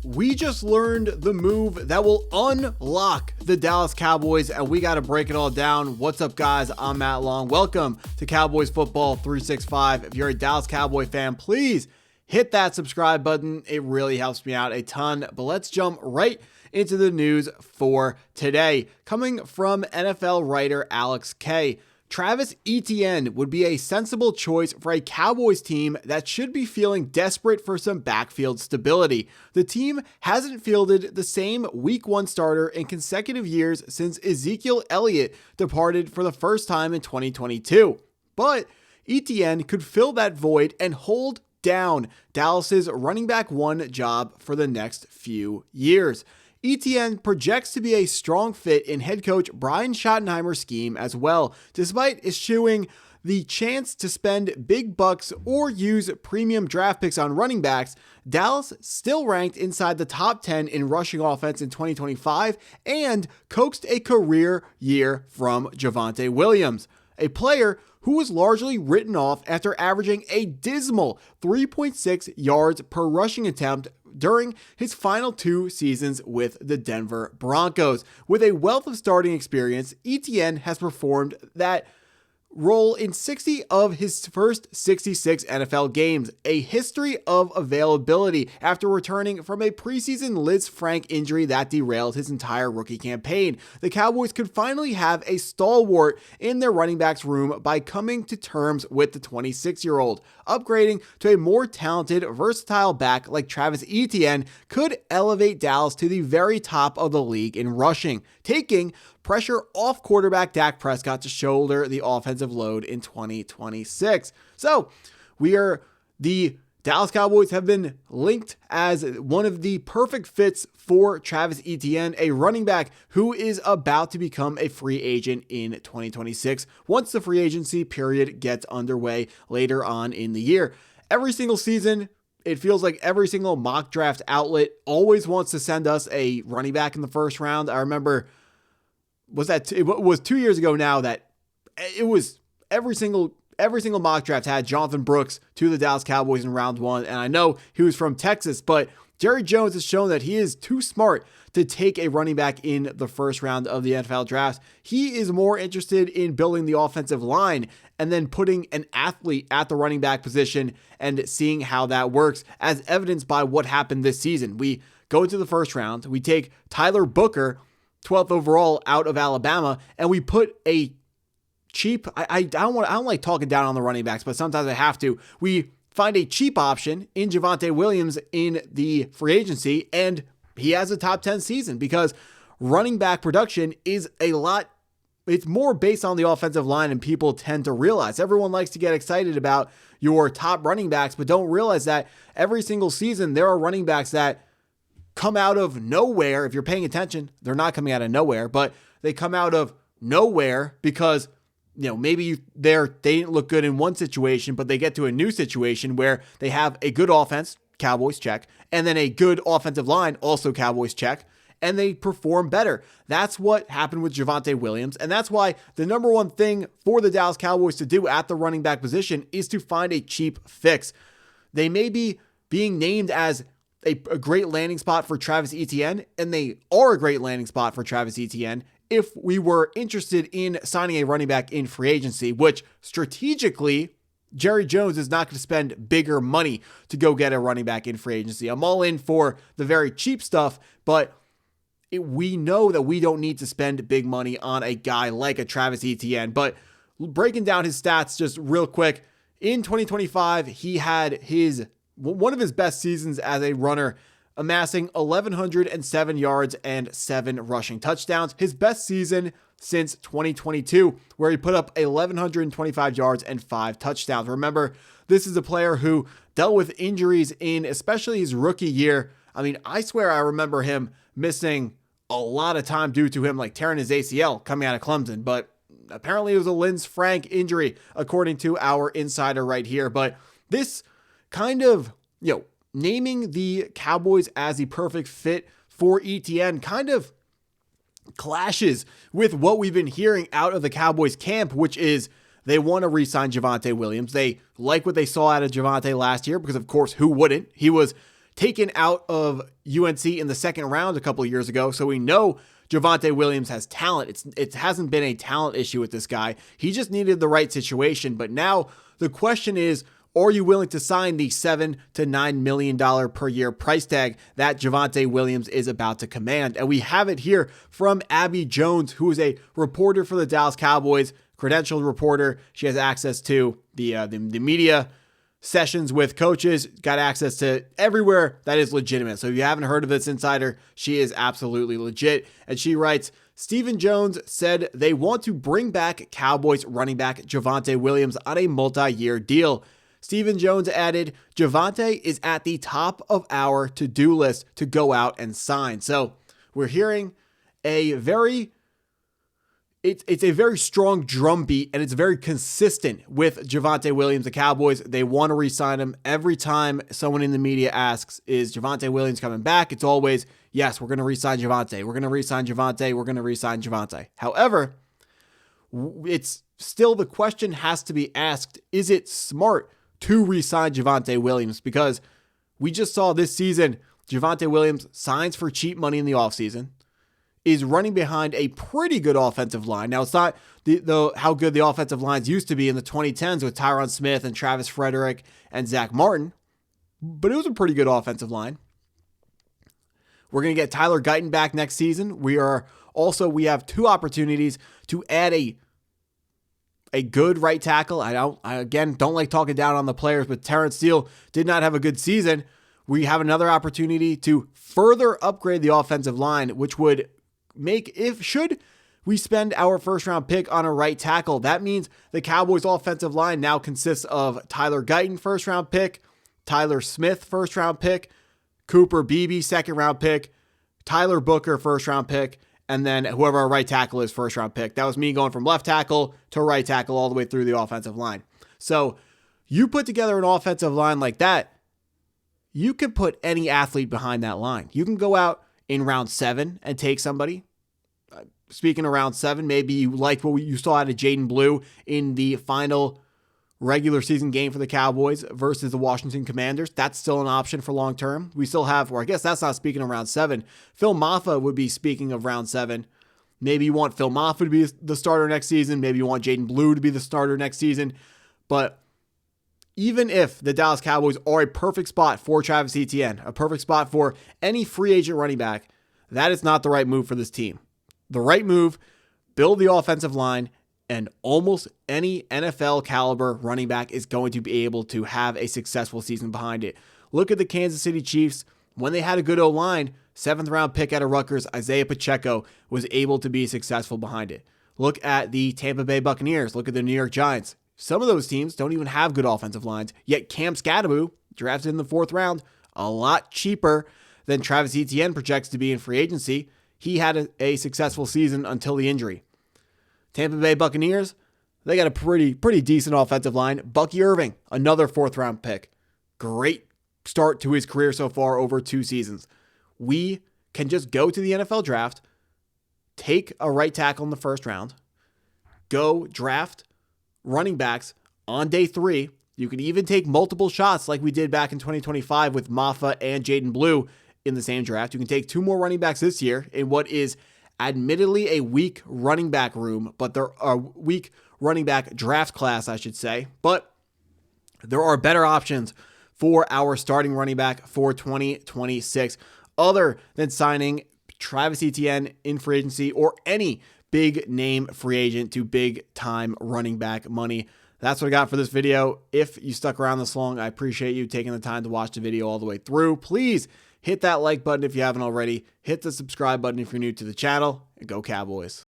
We just learned the move that will unlock the Dallas Cowboys, and we got to break it all down. What's up, guys? I'm Matt Long. Welcome to Cowboys Football 365. If you're a Dallas Cowboy fan, please hit that subscribe button. It really helps me out a ton. But let's jump right into the news for today. Coming from NFL writer Alex K. Travis Etienne would be a sensible choice for a Cowboys team that should be feeling desperate for some backfield stability. The team hasn't fielded the same Week 1 starter in consecutive years since Ezekiel Elliott departed for the first time in 2022. But Etienne could fill that void and hold down Dallas's running back one job for the next few years. Etienne projects to be a strong fit in head coach Brian Schottenheimer's scheme as well, despite eschewing the chance to spend big bucks or use premium draft picks on running backs. Dallas still ranked inside the top 10 in rushing offense in 2025 and coaxed a career year from Javonte Williams, a player who was largely written off after averaging a dismal 3.6 yards per rushing attempt during his final 2 seasons with the Denver Broncos. With a wealth of starting experience, Etienne has performed that role in 60 of his first 66 NFL games, a history of availability after returning from a preseason Liz Frank injury that derailed his entire rookie campaign. The Cowboys could finally have a stalwart in their running backs room by coming to terms with the 26-year-old. Upgrading to a more talented, versatile back like Travis Etienne could elevate Dallas to the very top of the league in rushing, taking pressure off quarterback Dak Precott to shoulder the offensive load in 2026. So the Dallas Cowboys have been linked as one of the perfect fits for Travis Etienne, a running back who is about to become a free agent in 2026 once the free agency period gets underway later on in the year. Every single season, it feels like every single mock draft outlet always wants to send us a running back in the first round. I remember it was 2 years ago now that it was every single mock draft had Jonathan Brooks to the Dallas Cowboys in round 1. And I know he was from Texas, but Jerry Jones has shown that he is too smart to take a running back in the first round of the NFL draft. He is more interested in building the offensive line and then putting an athlete at the running back position and seeing how that works, as evidenced by what happened this season. We go into the first round, we take Tyler Booker, 12th overall out of Alabama, and we put a cheap, I don't like talking down on the running backs, but sometimes I have to. We find a cheap option in Javonte Williams in the free agency, and he has a top 10 season because running back production is it's more based on the offensive line than people tend to realize. Everyone likes to get excited about your top running backs, but don't realize that every single season there are running backs that come out of nowhere. If you're paying attention, they're not coming out of nowhere, but they come out of nowhere because, maybe they didn't look good in one situation, but they get to a new situation where they have a good offense, Cowboys check, and then a good offensive line, also Cowboys check, and they perform better. That's what happened with Javonte Williams, and that's why the number one thing for the Dallas Cowboys to do at the running back position is to find a cheap fix. They may be being named as a great landing spot for Travis Etienne, and they are a great landing spot for Travis Etienne if we were interested in signing a running back in free agency, which strategically, Jerry Jones is not going to spend bigger money to go get a running back in free agency. I'm all in for the very cheap stuff, but we know that we don't need to spend big money on a guy like a Travis Etienne. But breaking down his stats just real quick, in 2025, he had one of his best seasons as a runner, amassing 1,107 yards and 7 rushing touchdowns. His best season since 2022, where he put up 1,125 yards and 5 touchdowns. Remember, this is a player who dealt with injuries in especially his rookie year. I mean, I swear I remember him missing a lot of time due to him like tearing his ACL coming out of Clemson, but apparently it was a Liz Frank injury, according to our insider right here. But this kind of, naming the Cowboys as the perfect fit for Etienne kind of clashes with what we've been hearing out of the Cowboys camp, which is they want to re-sign Javonte Williams. They like what they saw out of Javonte last year because, of course, who wouldn't? He was taken out of UNC in the second round a couple of years ago. So we know Javonte Williams has talent. It hasn't been a talent issue with this guy. He just needed the right situation. But now the question is, are you willing to sign the $7 to $9 million per year price tag that Javonte Williams is about to command? And we have it here from Abby Jones, who is a reporter for the Dallas Cowboys, credentialed reporter. She has access to the media sessions with coaches, got access to everywhere that is legitimate. So if you haven't heard of this insider, she is absolutely legit. And she writes, Stephen Jones said they want to bring back Cowboys running back Javonte Williams on a multi-year deal. Stephen Jones added, Javonte is at the top of our to-do list to go out and sign. So we're hearing it's a very strong drumbeat, and it's very consistent with Javonte Williams. The Cowboys, they want to re-sign him. Every time someone in the media asks, is Javonte Williams coming back? It's always, yes, we're going to re-sign Javonte. We're going to re-sign Javonte. We're going to re-sign Javonte. However, it's still, the question has to be asked, is it smart to re-sign Javonte Williams? Because we just saw this season, Javonte Williams signs for cheap money in the offseason, is running behind a pretty good offensive line. Now, it's not how good the offensive lines used to be in the 2010s with Tyron Smith and Travis Frederick and Zach Martin, but it was a pretty good offensive line. We're going to get Tyler Guyton back next season. We have two opportunities to add a good right tackle. I don't like talking down on the players, but Terrence Steele did not have a good season. We have another opportunity to further upgrade the offensive line, which would should we spend our first round pick on a right tackle, that means the Cowboys offensive line now consists of Tyler Guyton, first round pick, Tyler Smith, first round pick, Cooper Beebe, second round pick, Tyler Booker, first round pick, and then whoever our right tackle is, first round pick. That was me going from left tackle to right tackle all the way through the offensive line. So you put together an offensive line like that, you can put any athlete behind that line. You can go out in round 7 and take somebody. Speaking of round 7, maybe you liked what you saw out of Jaden Blue in the final regular season game for the Cowboys versus the Washington Commanders. That's still an option for long term. We still have, or I guess that's not speaking of round 7. Phil Maffa would be speaking of round 7. Maybe you want Phil Maffa to be the starter next season. Maybe you want Jaden Blue to be the starter next season. But even if the Dallas Cowboys are a perfect spot for Travis Etienne, a perfect spot for any free agent running back, that is not the right move for this team. The right move, build the offensive line, and almost any NFL caliber running back is going to be able to have a successful season behind it. Look at the Kansas City Chiefs. When they had a good O-line, 7th round pick out of Rutgers, Isaiah Pacheco, was able to be successful behind it. Look at the Tampa Bay Buccaneers. Look at the New York Giants. Some of those teams don't even have good offensive lines, yet Cam Scadaboo, drafted in the 4th round, a lot cheaper than Travis Etienne projects to be in free agency. He had a successful season until the injury. Tampa Bay Buccaneers, they got a pretty decent offensive line. Bucky Irving, another 4th round pick. Great start to his career so far over 2 seasons. We can just go to the NFL draft, take a right tackle in the 1st round, go draft running backs on day 3. You can even take multiple shots like we did back in 2025 with Maffa and Jaden Blue in the same draft. You can take 2 more running backs this year in what is admittedly a weak running back room, but there are weak running back draft class, I should say. But there are better options for our starting running back for 2026 other than signing Travis Etienne in free agency or any big name free agent to big time running back money. That's what I got for this video. If you stuck around this long, I appreciate you taking the time to watch the video all the way through. Please hit that like button if you haven't already. Hit the subscribe button if you're new to the channel, and go Cowboys.